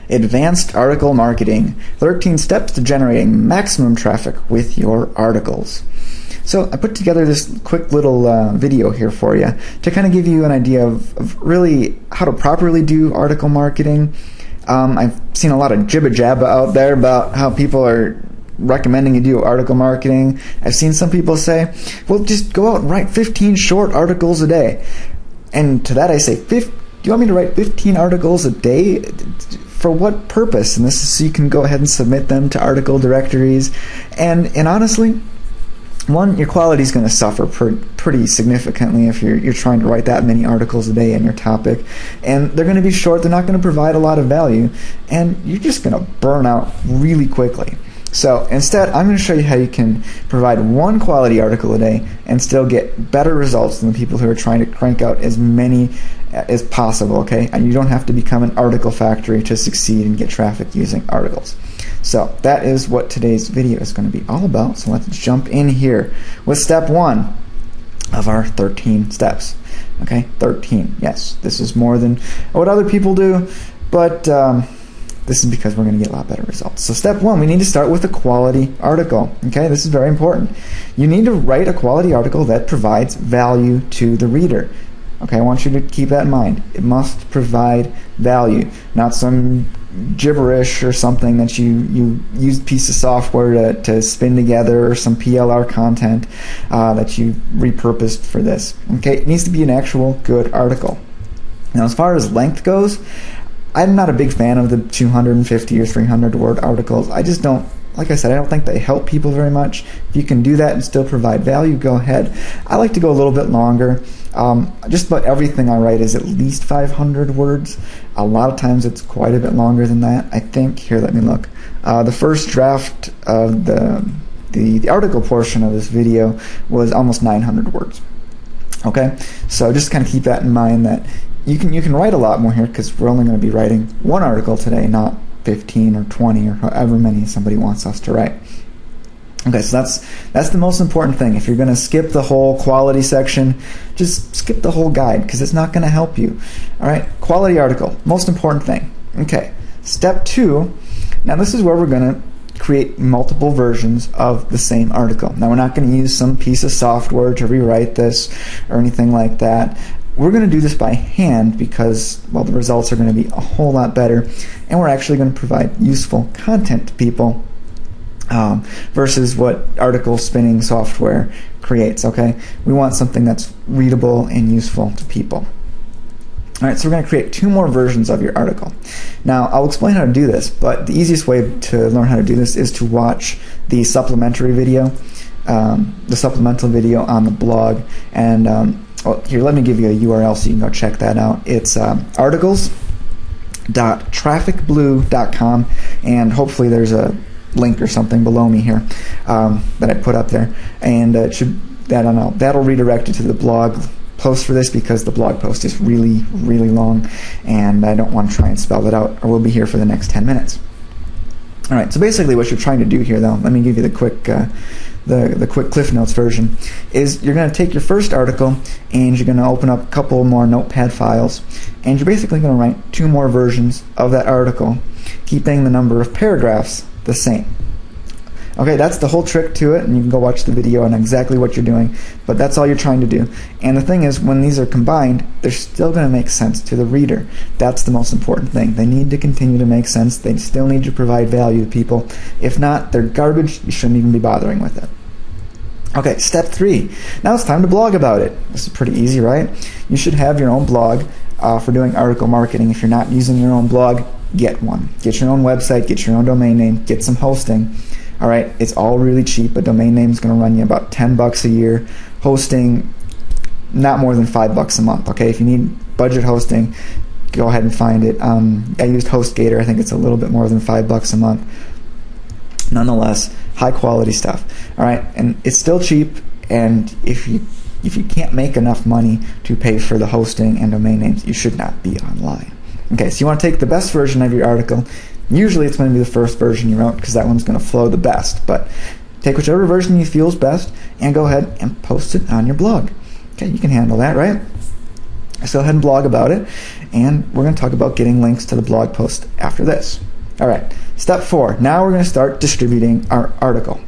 Advanced Article Marketing, 13 Steps to Generating Maximum Traffic with Your Articles. So I put together this quick little video here for you to kind of give you an idea of really how to properly do article marketing. I've seen a lot of jibba-jabba out there about how people are recommending you do article marketing. I've seen some people say, well, just go out and write 15 short articles a day. And to that I say, do you want me to write 15 articles a day? For what purpose? And this is so you can go ahead and submit them to article directories. And honestly, one, your quality is going to suffer pretty significantly if you're trying to write that many articles a day in your topic. And they're going to be short, they're not going to provide a lot of value, and you're just going to burn out really quickly. So instead, I'm going to show you how you can provide one quality article a day and still get better results than the people who are trying to crank out as many as possible, okay? And you don't have to become an article factory to succeed and get traffic using articles. So that is what today's video is going to be all about. So let's jump in here with step 1 of our 13 steps. Okay, 13. Yes, this is more than what other people do, but this is because we're going to get a lot better results. So step 1, we need to start with a quality article. Okay, this is very important. You need to write a quality article that provides value to the reader. Okay, I want you to keep that in mind. It must provide value, not some gibberish or something that you use a piece of software to spin together, or some PLR content that you repurposed for this. Okay, it needs to be an actual good article. Now, as far as length goes, I'm not a big fan of the 250 or 300 word articles. I just don't, like I said, I don't think they help people very much. If you can do that and still provide value, go ahead. I like to go a little bit longer. Just about everything I write is at least 500 words. A lot of times it's quite a bit longer than that. I think, here, let me look. The first draft of the article portion of this video was almost 900 words. Okay, so just kind of keep that in mind, that you can write a lot more here, because we're only going to be writing one article today, not 15 or 20 or however many somebody wants us to write. Okay, so that's the most important thing. If you're going to skip the whole quality section, just skip the whole guide, because it's not going to help you. All right, quality article, most important thing. Okay, step 2. Now this is where we're going to create multiple versions of the same article. Now we're not going to use some piece of software to rewrite this or anything like that. We're going to do this by hand because, well, the results are going to be a whole lot better, and we're actually going to provide useful content to people versus what article spinning software creates. Okay, we want something that's readable and useful to people. All right, so we're going to create 2 more versions of your article. Now, I'll explain how to do this, but the easiest way to learn how to do this is to watch the supplementary video, the supplemental video on the blog. And well, here, let me give you a URL so you can go check that out. It's articles.trafficblue.com, and hopefully there's a link or something below me here that I put up there, and that'll redirect you to the blog post for this, because the blog post is really long, and I don't want to try and spell it out, or we'll be here for the next 10 minutes. All right, so basically what you're trying to do here, though, let me give you the quick quick Cliff Notes version, is you're going to take your first article and you're going to open up a couple more notepad files, and you're basically going to write 2 more versions of that article, keeping the number of paragraphs the same. Okay, that's the whole trick to it, and you can go watch the video on exactly what you're doing, but that's all you're trying to do. And the thing is, when these are combined, they're still going to make sense to the reader. That's the most important thing. They need to continue to make sense. They still need to provide value to people. If not, they're garbage. You shouldn't even be bothering with it. Okay, step 3. Now it's time to blog about it. This is pretty easy, right? You should have your own blog for doing article marketing. If you're not using your own blog, get one. Get your own website, get your own domain name, get some hosting. All right, it's all really cheap. A domain name is going to run you about $10 a year. Hosting, not more than $5 a month. Okay, if you need budget hosting, go ahead and find it. I used HostGator. I think it's a little bit more than $5 a month. Nonetheless, high quality stuff. All right, and it's still cheap. And if you can't make enough money to pay for the hosting and domain names, you should not be online. Okay, so you want to take the best version of your article. Usually it's going to be the first version you wrote, because that one's going to flow the best. But take whichever version you feel is best and go ahead and post it on your blog. Okay, you can handle that, right? So go ahead and blog about it, and we're going to talk about getting links to the blog post after this. All right, step 4. Now we're going to start distributing our article.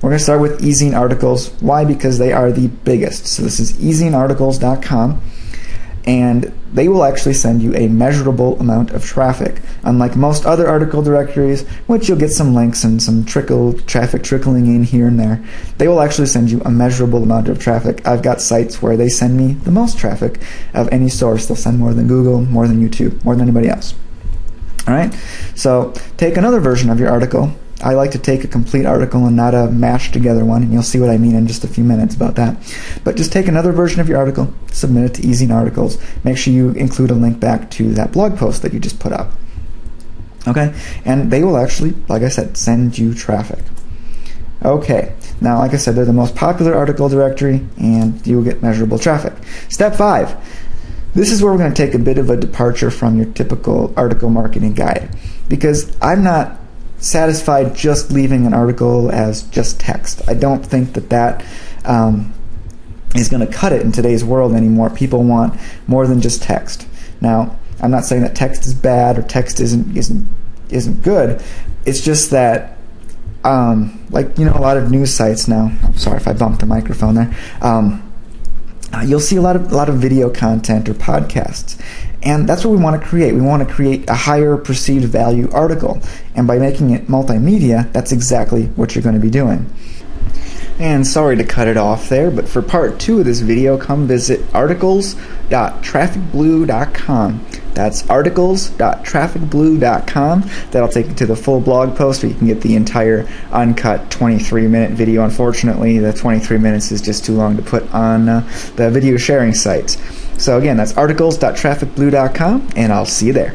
We're going to start with eZine articles. Why? Because they are the biggest. So this is ezinearticles.com, and they will actually send you a measurable amount of traffic. Unlike most other article directories, which you'll get some links and some traffic trickling in here and there, they will actually send you a measurable amount of traffic. I've got sites where they send me the most traffic of any source. They'll send more than Google, more than YouTube, more than anybody else. All right, so take another version of your article. I like to take a complete article and not a mashed together one, and you'll see what I mean in just a few minutes about that. But just take another version of your article, submit it to eZine Articles. Make sure you include a link back to that blog post that you just put up. Okay, and they will actually, like I said, send you traffic. Okay, now like I said, they're the most popular article directory, and you will get measurable traffic. Step 5. This is where we're going to take a bit of a departure from your typical article marketing guide, because I'm not satisfied just leaving an article as just text. I don't think that is going to cut it in today's world anymore. People want more than just text. Now, I'm not saying that text is bad or text isn't good. It's just that, like, a lot of news sites now. I'm sorry if I bumped the microphone there. You'll see a lot of video content or podcasts, and that's what we want to create. We want to create a higher perceived value article, and by making it multimedia, that's exactly what you're going to be doing. And sorry to cut it off there, but for part 2 of this video, come visit articles.trafficblue.com. That's articles.trafficblue.com. That'll take you to the full blog post where you can get the entire uncut 23-minute video. Unfortunately, the 23 minutes is just too long to put on the video sharing sites. So again, that's articles.trafficblue.com, and I'll see you there.